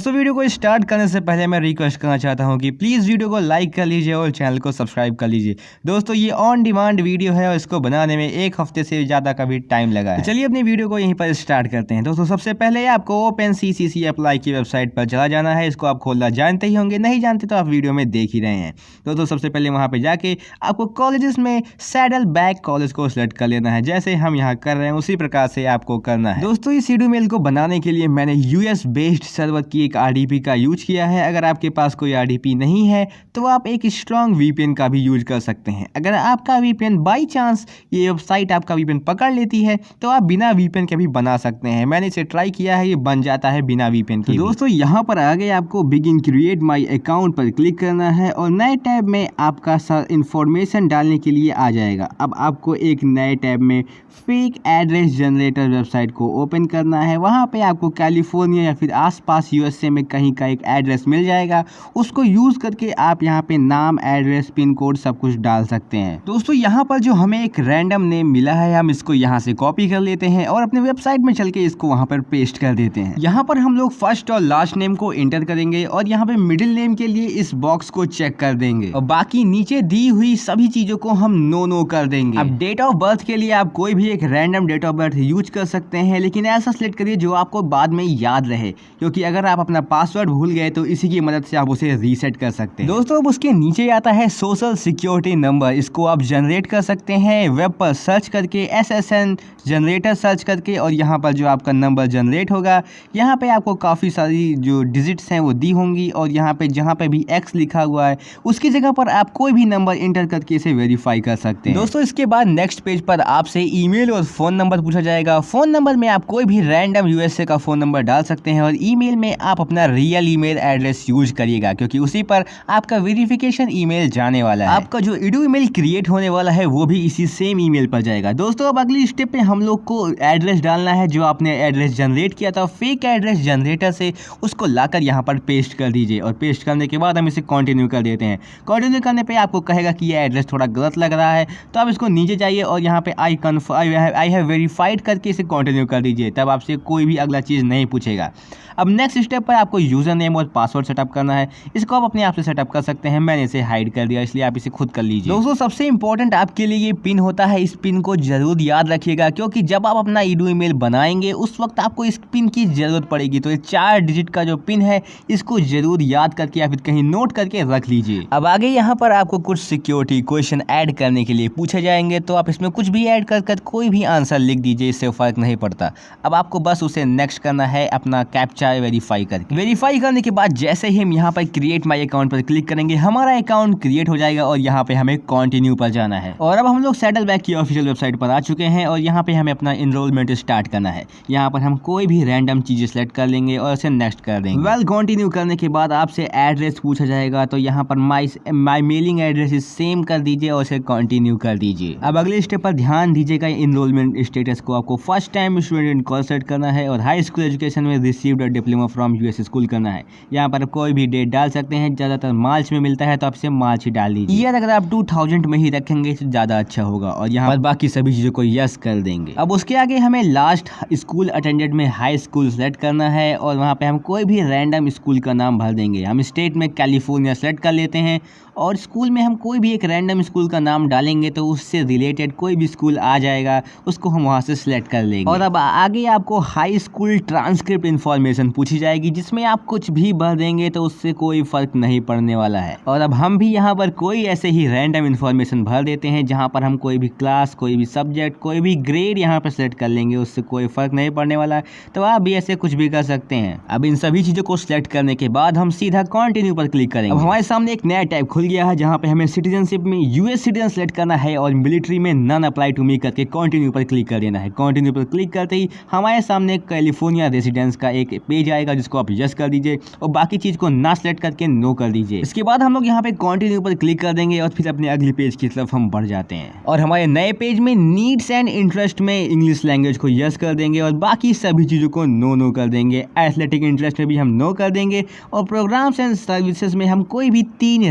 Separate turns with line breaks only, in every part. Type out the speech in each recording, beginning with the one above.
दोस्तों वीडियो को स्टार्ट करने से पहले मैं रिक्वेस्ट करना चाहता हूं कि प्लीज़ वीडियो को लाइक कर लीजिए और चैनल को सब्सक्राइब कर लीजिए। दोस्तों ये ऑन डिमांड वीडियो है और इसको बनाने में 1 हफ्ते से ज़्यादा का भी टाइम लगा है। तो चलिए अपनी वीडियो को यहीं पर स्टार्ट करते हैं। दोस्तों सबसे पहले आपको OpenCCC अप्लाई की वेबसाइट पर चला जाना है। इसको आप खोलना जानते ही होंगे, नहीं जानते तो आप वीडियो में देख ही रहे हैं। दोस्तों सबसे पहले वहाँ पर जाके आपको कॉलेजेस में सैडल बैक कॉलेज को सिलेक्ट कर लेना है। जैसे हम यहाँ कर रहे हैं उसी प्रकार से आपको करना है। दोस्तों इस वीडियो मेल को बनाने के लिए मैंने US बेस्ड सर्वर की एक RDP का यूज किया है। अगर आपके पास कोई RDP नहीं है तो आप एक स्ट्रॉन्ग VPN का भी यूज कर सकते हैं। अगर आपका VPN बाई चांस ये वेबसाइट आपका VPN पकड़ लेती है तो आप बिना VPN के भी बना सकते हैं। मैंने इसे ट्राई किया है, ये बन जाता है बिना VPN के। तो दोस्तों यहाँ पर आगे आपको बिगिन क्रिएट माई अकाउंट पर क्लिक करना है और नए टैब में आपका इंफॉर्मेशन डालने के लिए आ जाएगा। अब आपको एक नए टैब में फेक एड्रेस जनरेटर वेबसाइट को ओपन करना है। वहाँ पे आपको कैलिफोर्निया या फिर आसपास USA में कहीं का एक एड्रेस मिल जाएगा। उसको यूज़ करके आप यहाँ पे नाम, एड्रेस, पिन कोड सब कुछ डाल सकते हैं। दोस्तों यहाँ पर जो हमें एक रैंडम नेम मिला है, हम इसको यहाँ से कॉपी कर लेते हैं और अपने वेबसाइट में चल के इसको वहाँ पर पेस्ट कर देते हैं। यहाँ पर हम लोग फर्स्ट और लास्ट नेम को एंटर करेंगे और यहाँ पे मिडिल नेम के लिए इस बॉक्स को चेक कर देंगे और बाकी नीचे दी हुई सभी चीज़ों को हम नो कर देंगे। अब डेट ऑफ बर्थ के लिए आप कोई भी एक random date of birth use कर सकते हैं, लेकिन ऐसा सिलेक्ट करिए जो आपको बाद में याद रहे, क्योंकि अगर आप अपना पासवर्ड भूल गए तो इसी की मदद से आप उसे रीसेट कर सकते हैं। दोस्तों अब उसके नीचे आता है सोशल सिक्योरिटी नंबर। इसको आप जनरेट कर सकते हैं वेब पर सर्च करके, SSN जनरेटर सर्च करके, और यहाँ पर जो आपका नंबर जनरेट होगा यहाँ पे आपको काफ़ी सारी जो डिजिट्स हैं वो दी होंगी और यहाँ पे जहाँ पे भी X लिखा हुआ है उसकी जगह पर आप कोई भी नंबर इंटर करके इसे वेरीफाई कर सकते हैं। दोस्तों इसके बाद नेक्स्ट पेज पर आपसे ईमेल और फ़ोन नंबर पूछा जाएगा। फ़ोन नंबर में आप कोई भी रैंडम USA का फ़ोन नंबर डाल सकते हैं और ईमेल में आप अपना रियल ईमेल एड्रेस यूज करिएगा, क्योंकि उसी पर आपका वेरिफिकेशन ईमेल जाने वाला है। आपका जो edu ईमेल क्रिएट होने वाला है वो भी इसी सेम ईमेल पर जाएगा। दोस्तों अब अगली स्टेप पे हम लोग को एड्रेस डालना है। जो आपने एड्रेस जनरेट किया था फेक एड्रेस जनरेटर से, उसको लाकर यहाँ पर पेस्ट कर दीजिए और पेस्ट करने के बाद हम इसे कंटिन्यू कर देते हैं। कंटिन्यू करने पे आपको कहेगा कि ये एड्रेस थोड़ा गलत लग रहा है, तो आप इसको नीचे जाइए और यहाँ पे आई हैव वेरीफाइड करके इसे कंटिन्यू कर दीजिए। तब आपसे कोई भी अगला चीज़ नहीं पूछेगा। अब नेक्स्ट स्टेप पर आपको यूज़र नेम और पासवर्ड सेटअप करना है। इसको आप अपने आप से सेटअप कर सकते हैं, मैंने इसे हाइड कर दिया इसलिए आप इसे खुद कर लीजिए। दोस्तों सबसे इंपॉर्टेंट आपके लिए ये पिन होता है, इस पिन को जरूर याद रखिएगा, क्योंकि जब आप अपना edu ईमेल बनाएंगे उस वक्त आपको इस पिन की जरूरत पड़ेगी। तो ये 4 डिजिट का जो पिन है इसको जरूर याद करके या फिर कहीं नोट करके रख लीजिए। अब आगे यहाँ पर आपको कुछ सिक्योरिटी क्वेश्चन ऐड करने के लिए पूछे जाएंगे, तो आप इसमें कुछ भी ऐड कर कोई भी आंसर लिख दीजिए, इससे फर्क नहीं पड़ता। अब आपको बस उसे नेक्स्ट करना है अपना कैप्चा वेरीफाई करके। वेरीफाई करने के बाद जैसे ही हम यहाँ पर क्रिएट माई अकाउंट पर क्लिक करेंगे हमारा अकाउंट क्रिएट हो जाएगा और यहाँ पे हमें कंटिन्यू पर जाना है। और अब हम लोग सैडल बैक की ऑफिशियल वेबसाइट पर आ चुके हैं और यहाँ पे हमें अपना एनरोलमेंट स्टार्ट करना है। यहाँ पर हम कोई भी रैंडम चीज़ें सेलेक्ट कर लेंगे और उसे नेक्स्ट कर देंगे। वेल कंटिन्यू करने के बाद आपसे एड्रेस पूछा जाएगा, तो यहाँ पर माई मेलिंग एड्रेस इज सेम कर दीजिए और उसे कंटिन्यू कर दीजिए। अब अगले स्टेप पर ध्यान दीजिएगा, एनरोलमेंट स्टेटस को आपको फर्स्ट टाइम स्टूडेंट को सेट करना है और हाई स्कूल एजुकेशन में received diploma from US school करना है। यहाँ पर कोई भी डेट डाल सकते हैं, ज़्यादातर मार्च में मिलता है तो आप इसे मार्च ही डाल दीजिए। ईयर अगर आप 2000 में ही रखेंगे तो ज़्यादा अच्छा होगा और यहाँ पर बाकी सभी चीज़ों को यस कर देंगे। अब उसके आगे हमें लास्ट स्कूल अटेंडेड में हाई स्कूल सेलेक्ट करना है और वहाँ पे हम कोई भी रैंडम स्कूल का नाम भर देंगे। हम स्टेट में कैलिफोर्निया सेलेक्ट कर लेते हैं और स्कूल में हम कोई भी एक रैंडम स्कूल का नाम डालेंगे तो उससे रिलेटेड कोई भी स्कूल आ जाएगा, उसको हम वहाँ से सिलेक्ट कर लेंगे। और अब आगे आपको हाई स्कूल ट्रांसक्रिप्ट इन्फॉर्मेशन पूछी जाएगी, जिसमें आप कुछ भी भर देंगे तो उससे कोई फर्क नहीं पड़ने वाला है। और अब हम भी यहाँ पर कोई ऐसे ही रैंडम इन्फॉर्मेशन भर देते हैं, जहाँ पर हम कोई भी क्लास, कोई भी सब्जेक्ट, कोई भी ग्रेड यहाँ पर सेलेक्ट कर लेंगे, उससे कोई फर्क नहीं पड़ने वाला है। तो आप भी ऐसे कुछ भी कर सकते हैं। अब इन सभी चीज़ों को सिलेक्ट करने के बाद हम सीधा कंटिन्यू पर क्लिक करेंगे। अब हमारे सामने एक नया टैब खुल गया है, जहाँ पे हमें सिटीजनशिप में US सिटीजन सेलेक्ट करना है और मिलिट्री में नन अप्लाई टू मी करके कंटिन्यू पर क्लिक कर देना है। कंटिन्यू पर क्लिक करते ही हमारे सामने कैलिफोर्निया रेजिडेंस का एक पेज आएगा, जिसको आप यस कर दीजिए और बाकी चीज़ को ना सेलेक्ट करके नो कर दीजिए। इसके बाद हम लोग यहाँ पे कंटिन्यू पर क्लिक कर देंगे और फिर अपने अगली पेज की तरफ हम बढ़ जाते हैं और हमारे नए पेज में नीड्स एंड इंटरेस्ट में इंग्लिश लैंग्वेज को यस कर देंगे और बाकी सभी चीज़ों को नो कर देंगे। एथलेटिक इंटरेस्ट में भी हम नो कर देंगे और प्रोग्राम्स एंड सर्विसेज में हम कोई भी 3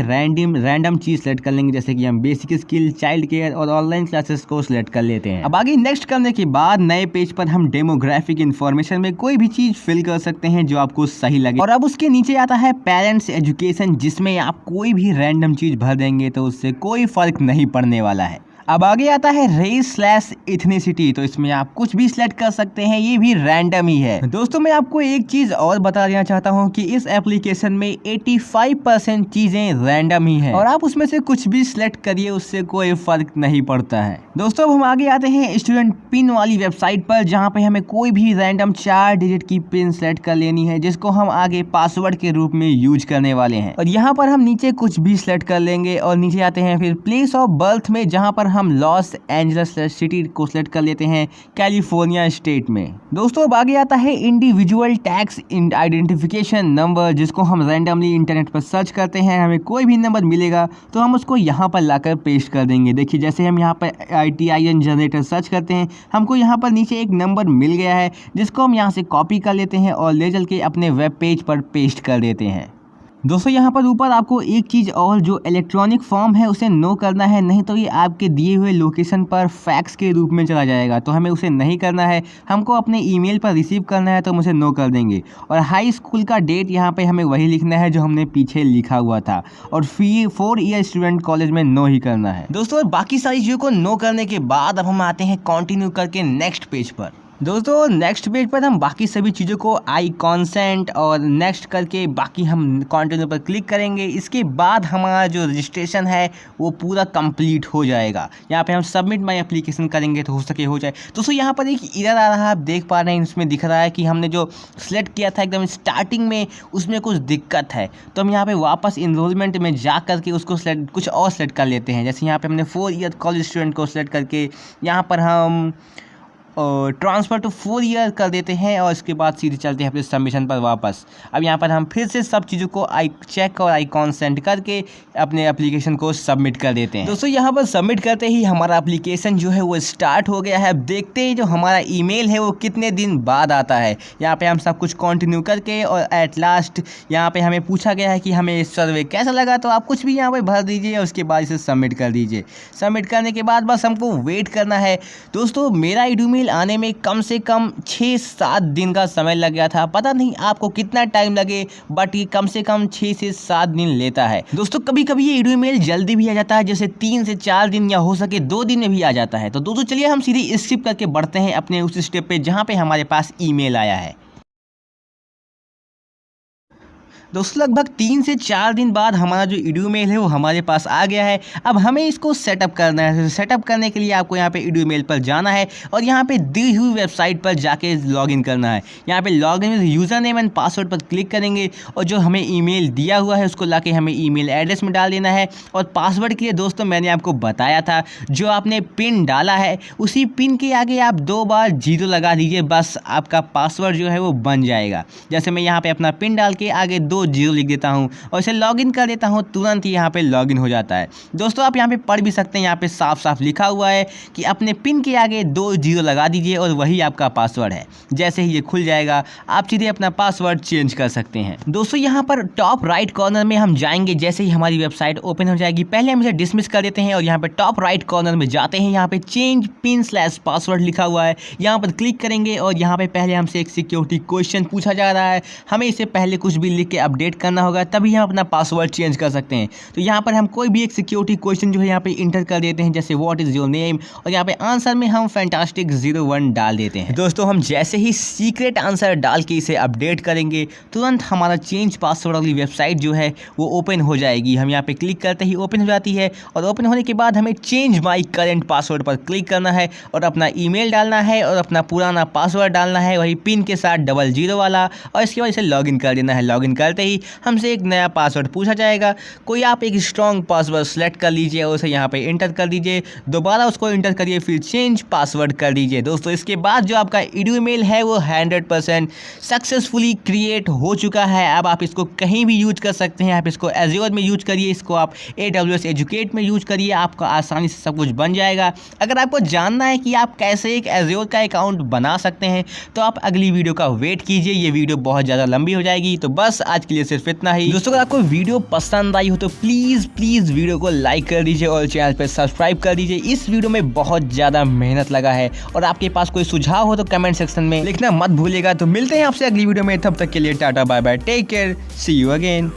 रैंडम चीज़ सेलेक्ट कर लेंगे, जैसे कि हम बेसिक स्किल, चाइल्ड केयर और ऑनलाइन क्लासेस को सिलेक्ट कर लेते हैं। अब आगे नेक्स्ट करने के बाद नए पेज पर हम डेमोग्राफिक इन्फॉर्मेशन में कोई भी चीज़ फिल कर सकते हैं जो आपको आपको सही लगे। और अब उसके नीचे आता है पेरेंट्स एजुकेशन, जिसमें आप कोई भी रैंडम चीज़ भर देंगे तो उससे कोई फ़र्क नहीं पड़ने वाला है। अब आगे आता है रेस/इथनिसिटी, तो इसमें आप कुछ भी सिलेक्ट कर सकते हैं, ये भी रैंडम ही है। दोस्तों मैं आपको एक चीज़ और बता देना चाहता हूँ कि इस एप्लीकेशन में 85% चीज़ें रैंडम ही हैं और आप उसमें से कुछ भी सिलेक्ट करिए, उससे कोई फ़र्क नहीं पड़ता है। दोस्तों अब हम आगे आते हैं स्टूडेंट पिन वाली वेबसाइट पर, जहाँ पे हमें कोई भी रैंडम 4 डिजिट की पिन सेलेक्ट कर लेनी है, जिसको हम आगे पासवर्ड के रूप में यूज करने वाले हैं। और यहाँ पर हम नीचे कुछ भी सिलेक्ट कर लेंगे और नीचे आते हैं फिर प्लेस ऑफ बर्थ में, जहाँ पर हम लॉस एंजल्स सिटी को सिलेक्ट कर लेते हैं कैलिफोर्निया स्टेट में। दोस्तों अब आगे आता है इंडिविजुअल टैक्स आइडेंटिफिकेशन नंबर, जिसको हम रैंडमली इंटरनेट पर सर्च करते हैं, हमें कोई भी नंबर मिलेगा तो हम उसको यहाँ पर लाकर पेस्ट कर देंगे। देखिए जैसे हम यहाँ पर ITIN जनरेटर सर्च करते हैं, हमको यहाँ पर नीचे एक नंबर मिल गया है, जिसको हम यहाँ से कॉपी कर लेते हैं और ले चल के अपने वेब पेज पर पेस्ट कर देते हैं। दोस्तों यहाँ पर ऊपर आपको एक चीज़ और, जो इलेक्ट्रॉनिक फॉर्म है उसे नो करना है, नहीं तो ये आपके दिए हुए लोकेशन पर फैक्स के रूप में चला जाएगा, तो हमें उसे नहीं करना है, हमको अपने ईमेल पर रिसीव करना है, तो हम उसे नो कर देंगे। और हाई स्कूल का डेट यहाँ पे हमें वही लिखना है जो हमने पीछे लिखा हुआ था, और 4 ईयर स्टूडेंट कॉलेज में नो ही करना है। दोस्तों बाकी सारी चीज़ों को नो करने के बाद अब हम आते हैं कंटिन्यू करके नेक्स्ट पेज पर। दोस्तों नेक्स्ट पेज पर हम बाकी सभी चीज़ों को आई कॉन्सेंट और नेक्स्ट करके बाकी हम कंटिन्यू पर क्लिक करेंगे। इसके बाद हमारा जो रजिस्ट्रेशन है वो पूरा कंप्लीट हो जाएगा। यहाँ पे हम सबमिट माई एप्लीकेशन करेंगे तो हो सके हो जाए। दोस्तों यहाँ पर एक एरर आ रहा है, आप देख पा रहे हैं, इसमें दिख रहा है कि हमने जो सिलेक्ट किया था एकदम स्टार्टिंग में उसमें कुछ दिक्कत है, तो हम यहाँ पर वापस इनरोलमेंट में जा करके उसको कुछ और सेलेक्ट कर लेते हैं। जैसे यहाँ पर हमने 4 ईयर कॉलेज स्टूडेंट को सिलेक्ट करके यहाँ पर हम ट्रांसफ़र टू 4 ईयर कर देते हैं और इसके बाद सीधे चलते हैं अपने सबमिशन पर वापस। अब यहाँ पर हम फिर से सब चीज़ों को आई चेक और आई कॉन्सेंट करके अपने एप्लीकेशन को सबमिट कर देते हैं। दोस्तों यहाँ पर सबमिट करते ही हमारा एप्लीकेशन जो है वो स्टार्ट हो गया है। अब देखते हैं जो हमारा ईमेल है वो कितने दिन बाद आता है। यहाँ पर हम सब कुछ कंटिन्यू करके और एट लास्ट यहाँ पर हमें पूछा गया है कि हमें सर्वे कैसा लगा, तो आप कुछ भी यहाँ पर भर दीजिए और उसके बाद इसे सबमिट कर दीजिए। सबमिट करने के बाद बस हमको वेट करना है। दोस्तों मेरा ईमेल आने में कम से कम 6-7 दिन का समय लग गया था। पता नहीं आपको कितना टाइम लगे, बट ये कम से कम 6 से 7 दिन लेता है। दोस्तों कभी कभी ये ईमेल जल्दी भी आ जाता है, जैसे 3 से 4 दिन या हो सके 2 दिन में भी आ जाता है। तो दोस्तों चलिए हम सीधे स्किप करके बढ़ते हैं अपने उस स्टेप पे जहाँ पे हमारे पास ईमेल आया है। दोस्तों लगभग 3 से 4 दिन बाद हमारा जो ईमेल है वो हमारे पास आ गया है। अब हमें इसको सेटअप करना है। सेटअप करने के लिए आपको यहाँ पे ईमेल पर जाना है और यहाँ पे दी हुई वेबसाइट पर जाके लॉगिन करना है। यहाँ पे login with user name and password पर क्लिक करेंगे और जो हमें ईमेल दिया हुआ है उसको लाके हमें ईमेल एड्रेस में डाल देना है। और पासवर्ड के लिए दोस्तों मैंने आपको बताया था, जो आपने पिन डाला है उसी पिन के आगे आप 2 बार 0 लगा दीजिए, बस आपका पासवर्ड जो है वो बन जाएगा। जैसे मैं यहाँ पर अपना पिन डाल के आगे 2 0 लिख देता हूँ और इसे लॉगिन कर देता हूँ, तुरंत ही यहाँ पे लॉगिन हो जाता है। दोस्तों आप यहाँ पे पढ़ भी सकते हैं, यहाँ पे साफ साफ लिखा हुआ है कि अपने पिन के आगे 2 0 लगा दीजिए और वही आपका पासवर्ड है। जैसे ही ये खुल जाएगा आप सीधे अपना पासवर्ड चेंज कर सकते हैं। दोस्तों यहाँ पर टॉप राइट कॉर्नर में हम जाएंगे, जैसे ही हमारी वेबसाइट ओपन हो जाएगी पहले हम इसे डिसमिस कर देते हैं और यहाँ पे टॉप राइट कॉर्नर में जाते हैं, यहाँ पे चेंज पिन/पासवर्ड लिखा हुआ है, यहाँ पर क्लिक करेंगे और यहाँ पे पहले हमसे एक सिक्योरिटी क्वेश्चन पूछा जा रहा है। हमें इसे पहले कुछ भी लिख के अपडेट करना होगा, तभी हम अपना पासवर्ड चेंज कर सकते हैं। तो यहाँ पर हम कोई भी एक सिक्योरिटी क्वेश्चन जो है यहाँ पे इंटर कर देते हैं, जैसे व्हाट इज़ योर नेम, और यहाँ पे आंसर में हम फैंटास्टिक 01 डाल देते हैं। दोस्तों हम जैसे ही सीक्रेट आंसर डाल के इसे अपडेट करेंगे तुरंत हमारा चेंज पासवर्ड वाली वेबसाइट जो है वो ओपन हो जाएगी। हम यहाँ पे क्लिक करते ही ओपन हो जाती है और ओपन होने के बाद हमें चेंज माई करेंट पासवर्ड पर क्लिक करना है और अपना ईमेल डालना है और अपना पुराना पासवर्ड डालना है, वही पिन के साथ 00 वाला, और इसके बाद इसे लॉगिन कर देना है। लॉगिन करते ही हमसे एक नया पासवर्ड पूछा जाएगा। कोई आप एक स्ट्रॉन्ग पासवर्ड सेलेक्ट कर लीजिए और उसे यहाँ पे इंटर कर दीजिए, दोबारा उसको इंटर करिए, फिर चेंज पासवर्ड कर दीजिए। दोस्तों इसके बाद जो आपका ईमेल है वो 100% सक्सेसफुली क्रिएट हो चुका है। अब आप इसको कहीं भी यूज कर सकते हैं। आप इसको एज्योर में यूज करिए, इसको आप AWS एजुकेट में यूज करिए, आपका आसानी से सब कुछ बन जाएगा। अगर आपको जानना है कि आप कैसे एक एज्योर का अकाउंट बना सकते हैं तो आप अगली वीडियो का वेट कीजिए, ये वीडियो बहुत ज़्यादा लंबी हो जाएगी। तो बस आज के लिए सिर्फ इतना ही। दोस्तों अगर आपको वीडियो पसंद आई हो तो प्लीज वीडियो को लाइक कर दीजिए और चैनल पे सब्सक्राइब कर दीजिए। इस वीडियो में बहुत ज्यादा मेहनत लगा है और आपके पास कोई सुझाव हो तो कमेंट सेक्शन में लिखना मत भूलिएगा। तो मिलते हैं आपसे अगली वीडियो में, तब तक के लिए tata bye bye, take care, see you again.